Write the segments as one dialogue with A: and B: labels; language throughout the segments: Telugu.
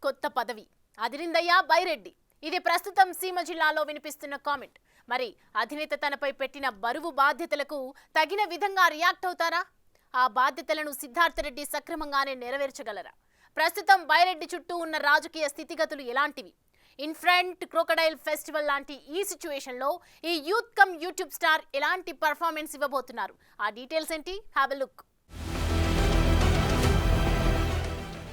A: కొత్త పదవి అదిరిందయ్యా బైరెడ్డి. ఇది ప్రస్తుతం సీమ జిల్లాలో వినిపిస్తున్న కామెంట్. మరి అధినేత తనపై పెట్టిన బరువు బాధ్యతలకు తగిన విధంగా రియాక్ట్ అవుతారా? ఆ బాధ్యతలను సిద్ధార్థరెడ్డి సక్రమంగానే నెరవేర్చగలరా? ప్రస్తుతం బైరెడ్డి చుట్టూ ఉన్న రాజకీయ స్థితిగతులు ఎలాంటివి? ఇన్ఫ్రంట్ క్రోకడైల్ ఫెస్టివల్ లాంటి ఈ సిచ్యువేషన్లో ఈ యూత్ కమ్ యూట్యూబ్ స్టార్ ఎలాంటి పర్ఫార్మెన్స్ ఇవ్వబోతున్నారు? ఆ డీటెయిల్స్ ఏంటి? Have a look.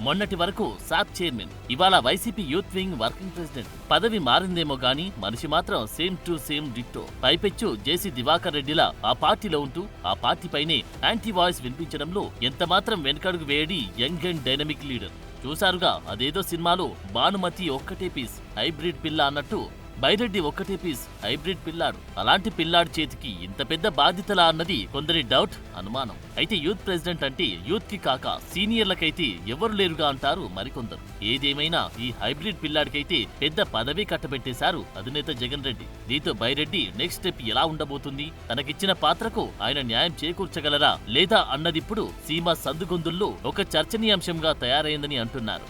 B: మొన్నటి వరకు సాప్ చైర్మన్, ఇవాళ YCP youth wing working president. పదవి మారిందేమో గానీ మనిషి మాత్రం సేమ్ టు సేమ్ డిట్టో. పైపెచ్చు జేసీ దివాకర్ రెడ్డిలా ఆ పార్టీలో ఉంటూ ఆ పార్టీపైనే యాంటీ వాయిస్ వినిపించడంలో ఎంతమాత్రం వెనకడుగు వేయడి యంగ్ అండ్ డైనమిక్ లీడర్. చూశారుగా, అదేదో సినిమాలో భానుమతి ఒక్కటే పీస్ హైబ్రిడ్ పిల్ల అన్నట్టు బైరెడ్డి ఒక్కటే పీస్ హైబ్రిడ్ పిల్లాడు. అలాంటి పిల్లాడి చేతికి ఇంత పెద్ద బాధ్యతలా అన్నది కొందరి డౌట్, అనుమానం. అయితే యూత్ ప్రెసిడెంట్ అంటే యూత్ కి కాక సీనియర్లకైతే ఎవరు లేరుగా అంటారు మరికొందరు. ఏదేమైనా ఈ హైబ్రిడ్ పిల్లాడికైతే పెద్ద పదవి కట్టబెట్టేశారు అధినేత జగన్ రెడ్డి. దీంతో బైరెడ్డి నెక్స్ట్ స్టెప్ ఎలా ఉండబోతుంది, తనకిచ్చిన పాత్రకు ఆయన న్యాయం చేకూర్చగలరా లేదా అన్నదిప్పుడు సీమ సందుగొందుల్లో ఒక చర్చనీయాంశంగా తయారైందని అంటున్నారు.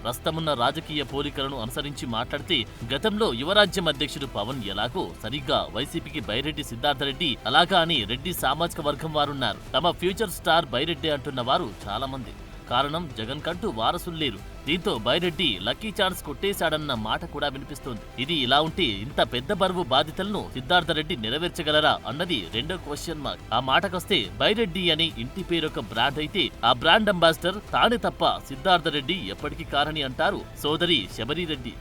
B: ప్రస్తుతమున్న రాజకీయ పోలికలను అనుసరించి మాట్లాడితే గతంలో యువరాజ్యం అధ్యక్షుడు పవన్ ఎలాగో సరిగ్గా వైసీపీకి బైరెడ్డి సిద్ధార్థరెడ్డి అలాగా అని రెడ్డి సామాజిక వర్గం వారున్నారు. తమ ఫ్యూచర్ స్టార్ బైరెడ్డి అంటున్న వారు చాలా మంది. కారణం, జగన్ కంటూ వారసులు లేరు. దీంతో బైరెడ్డి లక్కీ ఛాన్స్ కొట్టేశాడన్న మాట కూడా వినిపిస్తోంది. ఇది ఇలా ఉంటే ఇంత పెద్ద బరువు బాధ్యతలను సిద్ధార్థరెడ్డి నెరవేర్చగలరా అన్నది రెండో క్వశ్చన్ మార్క్. ఆ మాటకొస్తే బైరెడ్డి అనే ఇంటి పేరొక బ్రాండ్ అయితే ఆ బ్రాండ్ అంబాసిడర్ తానే తప్ప సిద్ధార్థరెడ్డి ఎప్పటికీ కారని అంటారు సోదరి శబరిరెడ్డి.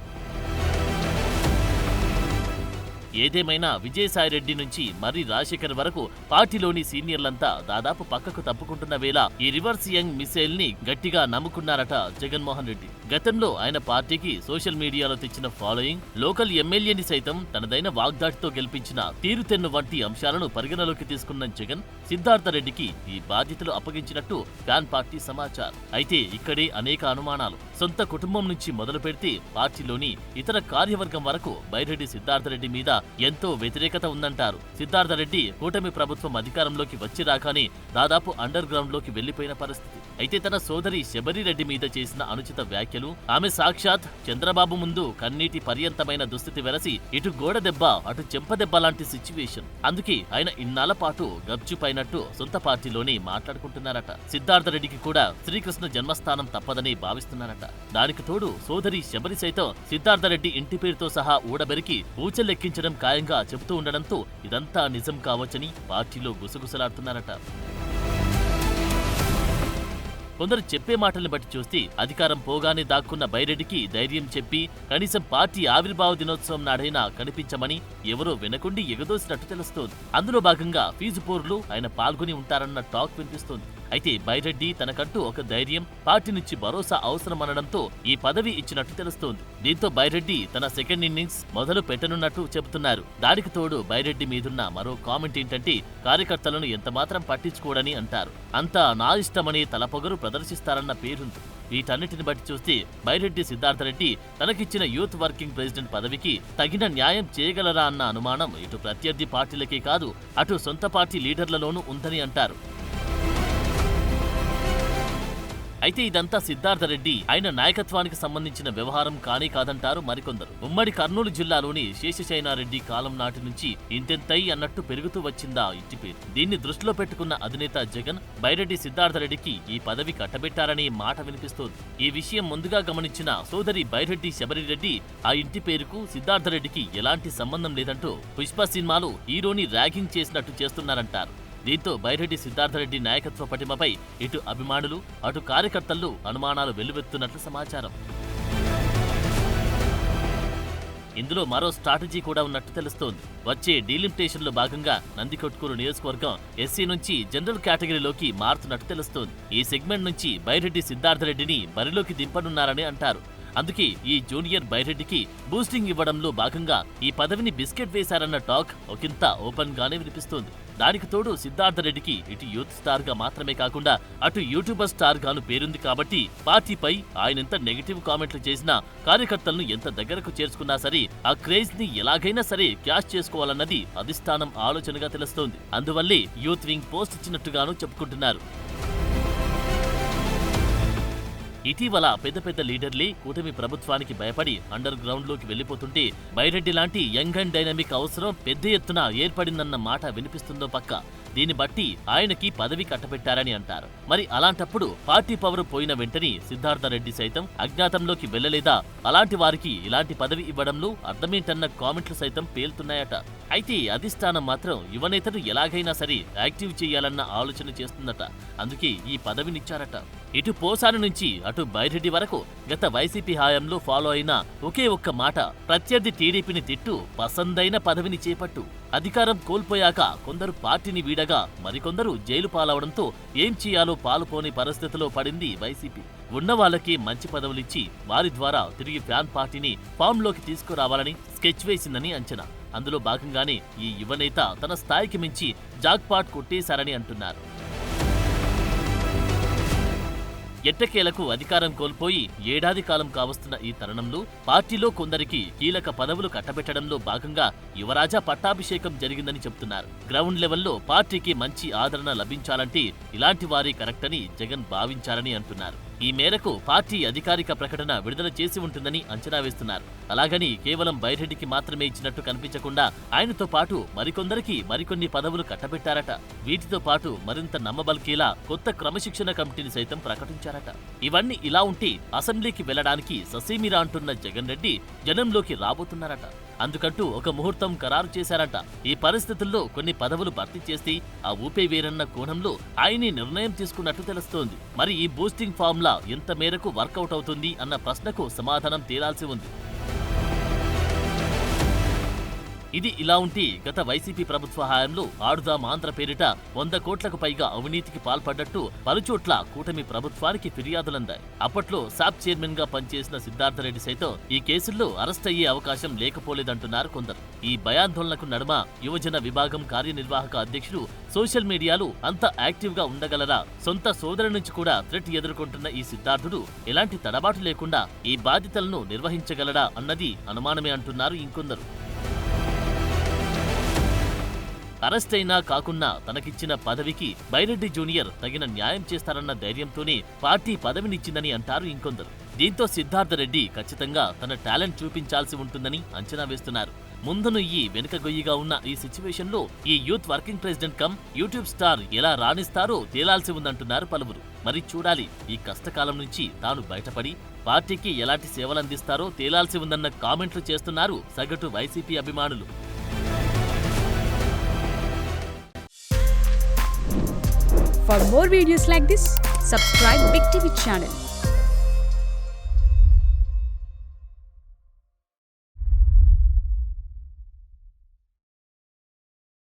B: ఏదేమైనా విజయసాయిరెడ్డి నుంచి మర్రి రాజశేఖర్ వరకు పార్టీలోని సీనియర్లంతా దాదాపు పక్కకు తప్పుకుంటున్న వేళ ఈ రివర్స్ యంగ్ మిసైల్ ని గట్టిగా నమ్ముకున్నారట జగన్మోహన్ రెడ్డి. గతంలో ఆయన పార్టీకి సోషల్ మీడియాలో తెచ్చిన ఫాలోయింగ్, లోకల్ ఎమ్మెల్యేని సైతం తనదైన వాగ్దాటితో గెలిపించిన తీరుతెన్ను వంటి అంశాలను పరిగణలోకి తీసుకున్న జగన్ సిద్ధార్థరెడ్డికి ఈ బాధ్యతలు అప్పగించినట్టు ఫ్యాన్ పార్టీ సమాచారం. అయితే ఇక్కడే అనేక అనుమానాలు. సొంత కుటుంబం నుంచి మొదలు పెడితే పార్టీలోని ఇతర కార్యవర్గం వరకు బైరెడ్డి సిద్ధార్థరెడ్డి మీద ఎంతో వ్యతిరేకత ఉందంటారు. సిద్ధార్థరెడ్డి కూటమి ప్రభుత్వం అధికారంలోకి వచ్చి రాగానే దాదాపు అండర్ గ్రౌండ్ లోకి వెళ్లిపోయిన పరిస్థితి. అయితే తన సోదరి శబరిరెడ్డి మీద చేసిన అనుచిత వ్యాఖ్యలు, ఆమె సాక్షాత్ చంద్రబాబు ముందు కన్నీటి పర్యంతమైన దుస్థితి వెరసి ఇటు గోడ దెబ్బ అటు చెంపదెబ్బ లాంటి సిచ్యువేషన్. అందుకే ఆయన ఇన్నాళ్ల పాటు గప్చుపైనట్టు సొంత పార్టీలోనే మాట్లాడుకుంటున్నారట. సిద్ధార్థరెడ్డికి కూడా శ్రీకృష్ణ జన్మస్థానం తప్పదని భావిస్తున్నారట. దానికి తోడు సోదరి శబరి సైతం సిద్ధార్థరెడ్డి ఇంటి పేరుతో సహా ఊడబెరికి ఊచలెక్కించడం ఖాయంగా చెబుతూ ఉండడంతో ఇదంతా నిజం కావచ్చని పార్టీలో గుసగుసలాడుతున్నారట. కొందరు చెప్పే మాటల్ని బట్టి చూస్తే అధికారం పోగానే దాక్కున్న బైరెడ్డికి ధైర్యం చెప్పి కనీసం పార్టీ ఆవిర్భావ దినోత్సవం నాడైనా కనిపించమని ఎవరో వెనకుండి ఎగదోసినట్టు తెలుస్తోంది. అందులో భాగంగా ఫీజు పోరులో ఆయన పాల్గొని ఉంటారన్న టాక్ వినిపిస్తోంది. అయితే బైరెడ్డి తనకంటూ ఒక ధైర్యం, పార్టీ నుంచి భరోసా అవసరమనడంతో ఈ పదవి ఇచ్చినట్టు తెలుస్తోంది. దీంతో బైరెడ్డి తన సెకండ్ ఇన్నింగ్స్ మొదలు పెట్టనున్నట్టు చెబుతున్నారు. దానికి తోడు బైరెడ్డి మీదున్న మరో కామెంట్ ఏంటంటే కార్యకర్తలను ఎంతమాత్రం పట్టించుకోడని అంటారు. అంతా నా ఇష్టమని తలపొగరు ప్రదర్శిస్తారన్న పేరుంది. వీటన్నిటిని బట్టి చూస్తే బైరెడ్డి సిద్ధార్థరెడ్డి తనకిచ్చిన యూత్ వర్కింగ్ ప్రెసిడెంట్ పదవికి తగిన న్యాయం చేయగలరా అన్న అనుమానం ఇటు ప్రత్యర్థి పార్టీలకే కాదు అటు సొంత పార్టీ లీడర్లలోనూ ఉందని అంటారు. అయితే ఇదంతా సిద్ధార్థరెడ్డి ఆయన నాయకత్వానికి సంబంధించిన వ్యవహారం కానీ కాదంటారు మరికొందరు. ఉమ్మడి కర్నూలు జిల్లాలోని శేషశయనారెడ్డి కాలం నాటి నుంచి ఇంతెంతై అన్నట్టు పెరుగుతూ వచ్చిందా ఇంటి పేరు. దీన్ని దృష్టిలో పెట్టుకున్న అధినేత జగన్ బైరెడ్డి సిద్ధార్థరెడ్డికి ఈ పదవి కట్టబెట్టారనే మాట వినిపిస్తోంది. ఈ విషయం ముందుగా గమనించిన సోదరి బైరెడ్డి శబరిరెడ్డి ఆ ఇంటి పేరుకు సిద్ధార్థరెడ్డికి ఎలాంటి సంబంధం లేదంటూ పుష్ప సినిమాలో హీరోని ర్యాగింగ్ చేసినట్టు చేస్తున్నారంటారు. దీంతో బైరెడ్డి సిద్ధార్థరెడ్డి నాయకత్వ పటిమపై ఇటు అభిమానులు అటు కార్యకర్తల్లో అనుమానాలు వెల్లువెత్తున్నట్లు సమాచారం. ఇందులో మరో స్ట్రాటజీ కూడా ఉన్నట్టు తెలుస్తోంది. వచ్చే డీలిమిటేషన్లో భాగంగా నందికొట్కూరు నియోజకవర్గం ఎస్సీ నుంచి జనరల్ కేటగిరీలోకి మారుతున్నట్టు తెలుస్తోంది. ఈ సెగ్మెంట్ నుంచి బైరెడ్డి సిద్ధార్థరెడ్డిని బరిలోకి దింపనున్నారని అంటారు. అందుకే ఈ జూనియర్ బైరెడ్డికి బూస్టింగ్ ఇవ్వడంలో భాగంగా ఈ పదవిని బిస్కెట్ వేశారన్న టాక్ ఒకంత ఓపెన్ గానే వినిపిస్తోంది. దానికి తోడు సిద్ధార్థరెడ్డికి ఇటు యూత్ స్టార్ గా మాత్రమే కాకుండా అటు యూట్యూబర్ స్టార్ గాను పేరుంది కాబట్టి పార్టీపై ఆయనెంత నెగిటివ్ కామెంట్లు చేసినా కార్యకర్తలను ఎంత దగ్గరకు చేర్చుకున్నా సరే ఆ క్రేజ్ ని ఎలాగైనా సరే క్యాష్ చేసుకోవాలన్నది అధిష్టానం ఆలోచనగా తెలుస్తోంది. అందువల్లే యూత్ వింగ్ పోస్ట్ ఇచ్చినట్టుగాను చెప్పుకుంటున్నారు. ఇటీవల పెద్ద పెద్ద లీడర్లే కూటమి ప్రభుత్వానికి భయపడి అండర్ గ్రౌండ్ లోకి వెళ్లిపోతుంటే బైరెడ్డి లాంటి యంగ్ అండ్ డైనమిక్ అవసరం పెద్ద ఎత్తున ఏర్పడిందన్న మాట వినిపిస్తుందో పక్క. దీన్ని బట్టి ఆయనకి పదవి కట్టబెట్టారని అంటారు. మరి అలాంటప్పుడు పార్టీ పవర్ పోయిన వెంటనే సిద్ధార్థ రెడ్డి సైతం అజ్ఞాతంలోకి వెళ్లలేదా? అలాంటి వారికి ఇలాంటి పదవి ఇవ్వడంలో అర్థమేంటన్న కామెంట్లు సైతం పేలుతున్నాయట. అయితే అధిష్టానం మాత్రం యువనేతను ఎలాగైనా సరే యాక్టివ్ చేయాలన్న ఆలోచన చేస్తుందట. అందుకే ఈ పదవినిచ్చారట. ఇటు పోసాని నుంచి అటు బైరెడ్డి వరకు గత వైసీపీ హయాంలో ఫాలో అయిన ఒకే ఒక్క మాట, ప్రత్యర్థి టీడీపీని తిట్టు, పసందైన పదవిని చేపట్టు. అధికారం కోల్పోయాక కొందరు పార్టీని వీడగా మరికొందరు జైలు పాలవడంతో ఏం చేయాలో పాలుపోని పరిస్థితిలో పడింది వైసీపీ. ఉన్న వాళ్ళకి మంచి పదవులిచ్చి వారి ద్వారా తిరిగి ఫ్యాన్ పార్టీని ఫామ్ లోకి తీసుకురావాలని స్కెచ్ వేసిందని అంచనా. అందులో భాగంగానే ఈ యువనేత తన స్థాయికి మించి జాక్పాట్ కొట్టేశారని అంటున్నారు. ఎట్టకేలకు అధికారం కోల్పోయి ఏడాది కాలం కావస్తున్న ఈ తరుణంలో పార్టీలో కొందరికి కీలక పదవులు కట్టబెట్టడంలో భాగంగా యువరాజా పట్టాభిషేకం జరిగిందని చెబుతున్నారు. గ్రౌండ్ లెవెల్లో పార్టీకి మంచి ఆదరణ లభించాలంటే ఇలాంటి వారి కరెక్ట్ అని జగన్ భావించారని అంటున్నారు. ఈ మేరకు పార్టీ అధికారిక ప్రకటన విడుదల చేసి ఉంటుందని అంచనా వేస్తున్నారు. అలాగని కేవలం బైరెడ్డికి మాత్రమే ఇచ్చినట్టు కనిపించకుండా ఆయనతో పాటు మరికొందరికి మరికొన్ని పదవులు కట్టబెట్టారట. వీటితో పాటు మరింత నమ్మబలికేలా కొత్త క్రమశిక్షణ కమిటీని సైతం ప్రకటించారట. ఇవన్నీ ఇలా ఉంటే అసెంబ్లీకి వెళ్లడానికి ససేమిరా అంటున్న జగన్ రెడ్డి జనంలోకి రాబోతున్నారట. అందుకంటూ ఒక ముహూర్తం ఖరారు చేశారట. ఈ పరిస్థితుల్లో కొన్ని పదవులు భర్తీ చేసి ఆ ఊపే వేరన్న కోణంలో ఆయనే నిర్ణయం తీసుకున్నట్టు తెలుస్తోంది. మరి ఈ బూస్టింగ్ ఫార్ములా ఎంత మేరకు వర్కౌట్ అవుతుంది అన్న ప్రశ్నకు సమాధానం తేలాల్సి ఉంది. ఇది ఇలా ఉంటే గత వైసీపీ ప్రభుత్వ హయాంలో ఆడుదాం ఆంధ్ర పేరిట 100 కోట్లకు పైగా అవినీతికి పాల్పడ్డట్టు పలుచోట్ల కూటమి ప్రభుత్వానికి ఫిర్యాదులందాయి. అప్పట్లో సాప్ చైర్మన్ గా పనిచేసిన సిద్ధార్థ రెడ్డి సైతం ఈ కేసుల్లో అరెస్ట్ అయ్యే అవకాశం లేకపోలేదంటున్నారు కొందరు. ఈ భయాందోళనకు నడుమ యువజన విభాగం కార్యనిర్వాహక అధ్యక్షుడు సోషల్ మీడియాలో అంత యాక్టివ్ గా ఉండగలరా? సొంత సోదరు నుంచి కూడా థ్రెట్ ఎదుర్కొంటున్న ఈ సిద్ధార్థుడు ఎలాంటి తడబాటు లేకుండా ఈ బాధ్యతలను నిర్వహించగలడా అన్నది అనుమానమే అంటున్నారు ఇంకొందరు. అరెస్ట్ అయినా కాకున్నా తనకిచ్చిన పదవికి బైరెడ్డి జూనియర్ తగిన న్యాయం చేస్తారన్న ధైర్యంతోనే పార్టీ పదవినిచ్చిందని అంటారు ఇంకొందరు. దీంతో సిద్ధార్థ రెడ్డి ఖచ్చితంగా తన టాలెంట్ చూపించాల్సి ఉంటుందని అంచనా వేస్తున్నారు. ముందు నుయ్యి వెనుక గొయ్యిగా ఉన్న ఈ సిచ్యువేషన్లో ఈ youth working president come YouTube star ఎలా రాణిస్తారో తేలాల్సి ఉందంటున్నారు పలువురు. మరి చూడాలి, ఈ కష్టకాలం నుంచి తాను బయటపడి పార్టీకి ఎలాంటి సేవలందిస్తారో తేలాల్సి ఉందన్న కామెంట్లు చేస్తున్నారు సగటు వైసీపీ అభిమానులు.
C: For more videos like this, subscribe Big TV channel.